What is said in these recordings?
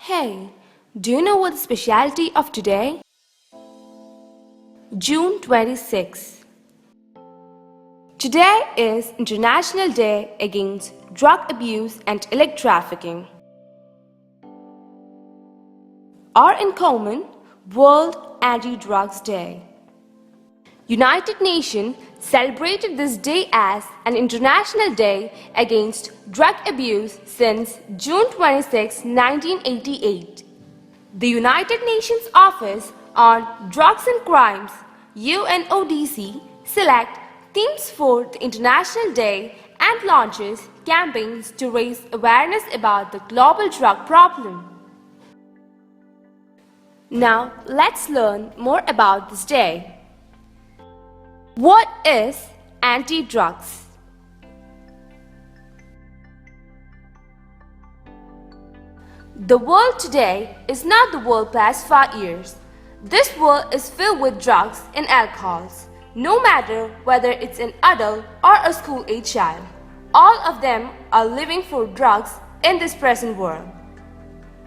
Hey, do you know what the specialty of today? June 26. Today is International Day Against Drug Abuse and Illicit Trafficking. Or in common, World Anti-Drugs Day. United Nations celebrated this day as an International Day Against Drug Abuse since June 26, 1988. The United Nations Office on Drugs and Crimes, UNODC, select themes for the International Day and launches campaigns to raise awareness about the global drug problem. Now let's learn more about this day. What is anti-drugs? The world today is not the world past 5 years. This world is filled with drugs and alcohols, no matter whether it's an adult or a school-age child. All of them are living for drugs in this present world.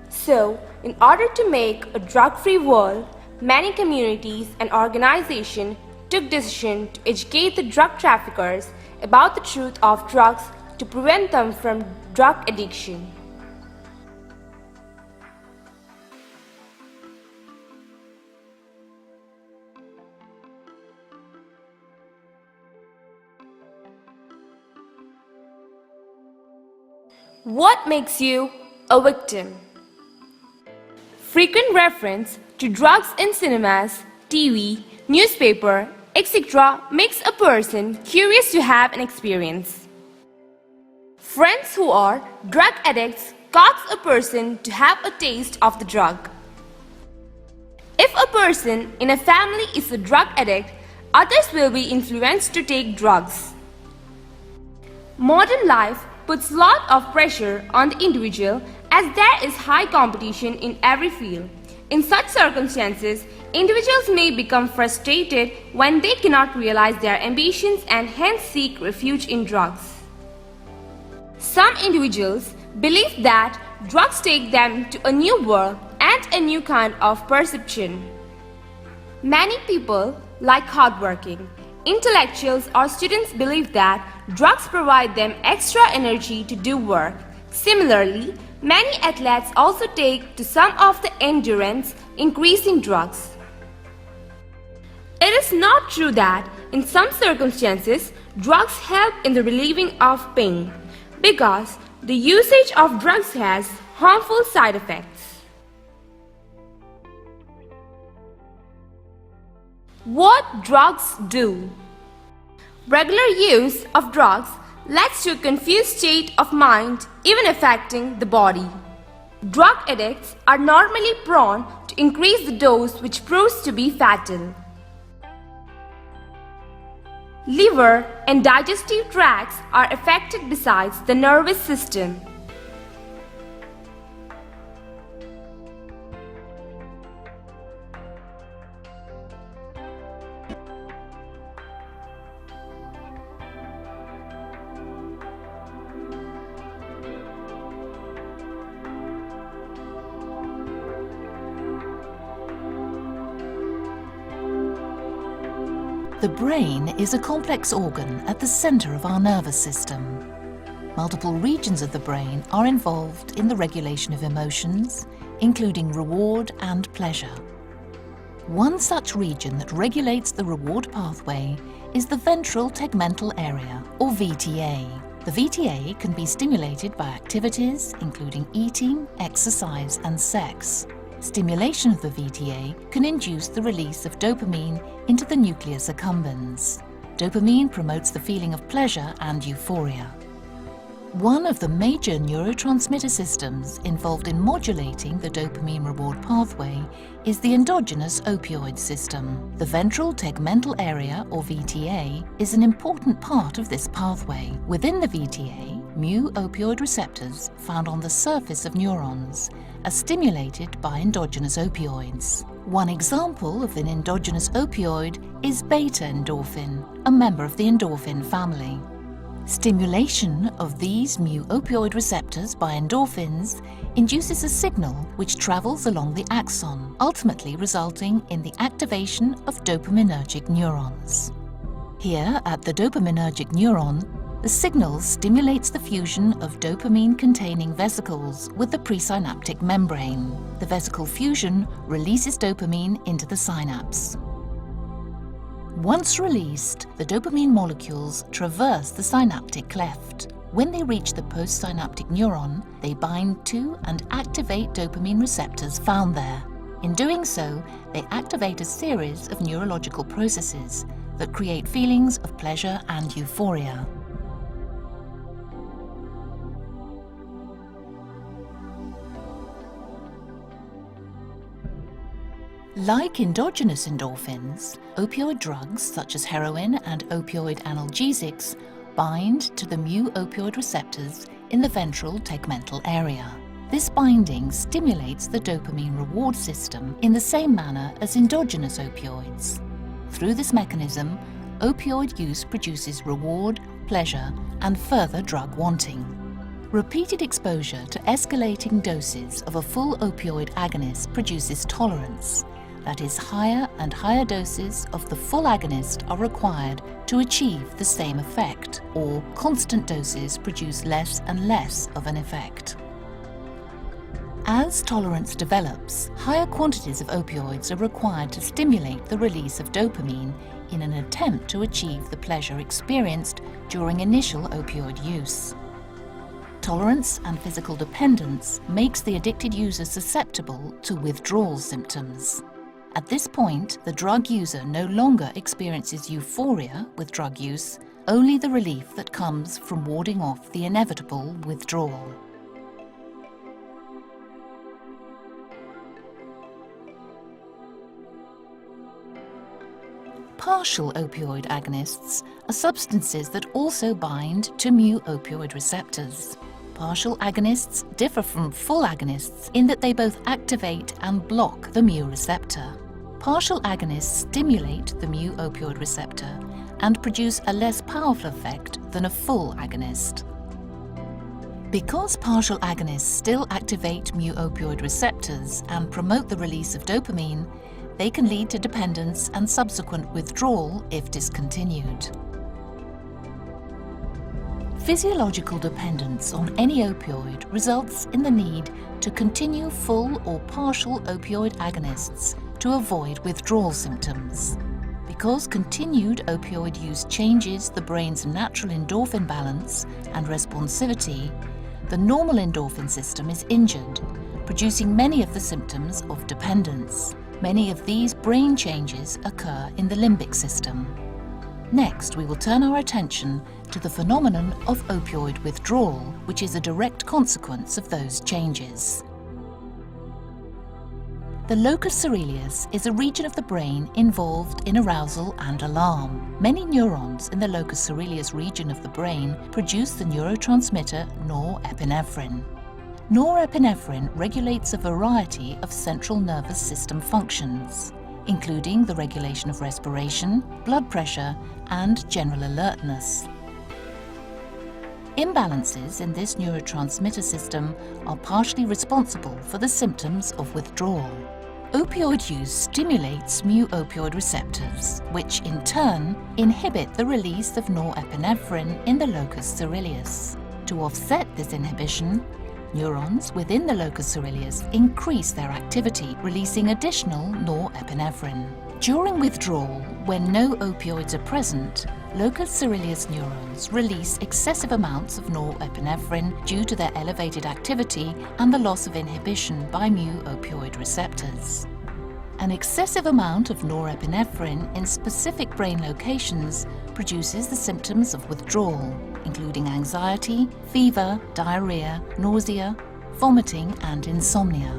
So, in order to make a drug-free world, many communities and organizations took decision to educate the drug traffickers about the truth of drugs to prevent them from drug addiction. What makes you a victim? Frequent reference to drugs in cinemas, TV, newspaper, etc. makes a person curious to have an experience. Friends who are drug addicts cause a person to have a taste of the drug. If a person in a family is a drug addict, others will be influenced to take drugs. Modern life puts a lot of pressure on the individual as there is high competition in every field. In such circumstances, individuals may become frustrated when they cannot realize their ambitions and hence seek refuge in drugs. Some individuals believe that drugs take them to a new world and a new kind of perception. Many people like hardworking. Intellectuals or students believe that drugs provide them extra energy to do work. Similarly, many athletes also take to some of the endurance increasing drugs. It is not true that in some circumstances drugs help in the relieving of pain because the usage of drugs has harmful side effects. What drugs do? Regular use of drugs leads to a confused state of mind, even affecting the body. Drug addicts are normally prone to increase the dose, which proves to be fatal. Liver and digestive tracts are affected besides the nervous system. The brain is a complex organ at the center of our nervous system. Multiple regions of the brain are involved in the regulation of emotions, including reward and pleasure. One such region that regulates the reward pathway is the ventral tegmental area, or VTA. The VTA can be stimulated by activities including eating, exercise and sex. Stimulation of the VTA can induce the release of dopamine into the nucleus accumbens. Dopamine promotes the feeling of pleasure and euphoria. One of the major neurotransmitter systems involved in modulating the dopamine reward pathway is the endogenous opioid system. The ventral tegmental area, or VTA, is an important part of this pathway. Within the VTA, mu-opioid receptors found on the surface of neurons are stimulated by endogenous opioids. One example of an endogenous opioid is beta endorphin, a member of the endorphin family. Stimulation of these mu-opioid receptors by endorphins induces a signal which travels along the axon, ultimately resulting in the activation of dopaminergic neurons. Here, at the dopaminergic neuron, the signal stimulates the fusion of dopamine-containing vesicles with the presynaptic membrane. The vesicle fusion releases dopamine into the synapse. Once released, the dopamine molecules traverse the synaptic cleft. When they reach the postsynaptic neuron, they bind to and activate dopamine receptors found there. In doing so, they activate a series of neurological processes that create feelings of pleasure and euphoria. Like endogenous endorphins, opioid drugs such as heroin and opioid analgesics bind to the mu-opioid receptors in the ventral tegmental area. This binding stimulates the dopamine reward system in the same manner as endogenous opioids. Through this mechanism, opioid use produces reward, pleasure, and further drug wanting. Repeated exposure to escalating doses of a full opioid agonist produces tolerance. That is, higher and higher doses of the full agonist are required to achieve the same effect, or constant doses produce less and less of an effect. As tolerance develops, higher quantities of opioids are required to stimulate the release of dopamine in an attempt to achieve the pleasure experienced during initial opioid use. Tolerance and physical dependence makes the addicted user susceptible to withdrawal symptoms. At this point, the drug user no longer experiences euphoria with drug use, only the relief that comes from warding off the inevitable withdrawal. Partial opioid agonists are substances that also bind to mu-opioid receptors. Partial agonists differ from full agonists in that they both activate and block the mu receptor. Partial agonists stimulate the mu-opioid receptor and produce a less powerful effect than a full agonist. Because partial agonists still activate mu-opioid receptors and promote the release of dopamine, they can lead to dependence and subsequent withdrawal if discontinued. Physiological dependence on any opioid results in the need to continue full or partial opioid agonists to avoid withdrawal symptoms. Because continued opioid use changes the brain's natural endorphin balance and responsivity, the normal endorphin system is injured, producing many of the symptoms of dependence. Many of these brain changes occur in the limbic system. Next, we will turn our attention to the phenomenon of opioid withdrawal, which is a direct consequence of those changes. The locus coeruleus is a region of the brain involved in arousal and alarm. Many neurons in the locus coeruleus region of the brain produce the neurotransmitter norepinephrine. Norepinephrine regulates a variety of central nervous system functions, including the regulation of respiration, blood pressure, and general alertness. Imbalances in this neurotransmitter system are partially responsible for the symptoms of withdrawal. Opioid use stimulates mu-opioid receptors, which in turn inhibit the release of norepinephrine in the locus coeruleus. To offset this inhibition, neurons within the locus coeruleus increase their activity, releasing additional norepinephrine. During withdrawal, when no opioids are present, locus coeruleus neurons release excessive amounts of norepinephrine due to their elevated activity and the loss of inhibition by mu-opioid receptors. An excessive amount of norepinephrine in specific brain locations produces the symptoms of withdrawal, including anxiety, fever, diarrhea, nausea, vomiting, and insomnia.